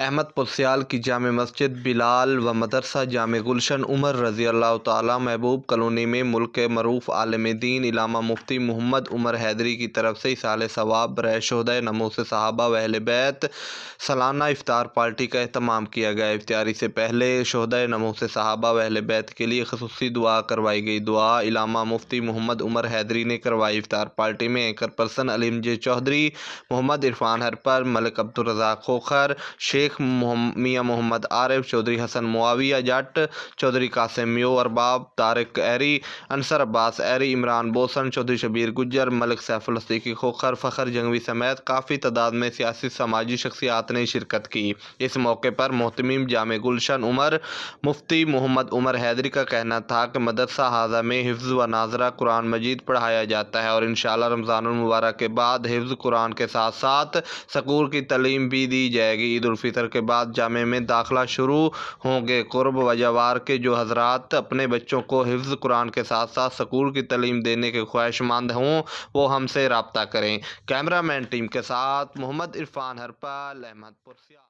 احمد پرسیال کی جامع مسجد بلال و مدرسہ جامع گلشن عمر رضی اللہ تعالیٰ محبوب کالونی میں ملک کے معروف عالم دین علامہ مفتی محمد عمر حیدری کی طرف سے ایصال ثواب برائے شہدائے نموذ صحابہ و اہل بیت سالانہ افطار پارٹی کا اہتمام کیا گیا۔ افطاری سے پہلے شہدائے نموذ صحابہ و اہل بیت کے لیے خصوصی دعا کروائی گئی۔ دعا علامہ مفتی محمد عمر حیدری نے کروائی۔ افطار پارٹی میں اینکر پرسن علیم جے چودھری، محمد عرفان ہرپر، ملک عبدالرزاق کھوکھر، شیخ میاں محمد عارف، چودھری حسن معاویہ جٹ، چودھری قاسم میو ارباب، طارق ایری، انصر عباس ایری، عمران بوسن، چودھری شبیر گجر، ملک سیف الصدیقی کھوکھر، فخر جنگوی سمیت کافی تعداد میں سیاسی سماجی شخصیات نے شرکت کی۔ اس موقع پر محتمم جامع گلشن عمر مفتی محمد عمر حیدری کا کہنا تھا کہ مدرسہ ھذا میں حفظ و ناظرہ قرآن مجید پڑھایا جاتا ہے اور انشاءاللہ رمضان المبارک کے بعد حفظ قرآن کے ساتھ ساتھ سکول کی تعلیم بھی دی جائے گی۔ عید الفطر کے بعد جامع میں داخلہ شروع ہوں گے۔ قرب و جوار کے جو حضرات اپنے بچوں کو حفظ قرآن کے ساتھ ساتھ سکول کی تعلیم دینے کے خواہشمند ہوں وہ ہم سے رابطہ کریں۔ کیمرہ مین ٹیم کے ساتھ محمد عرفان ہرپل، احمد پرسیال۔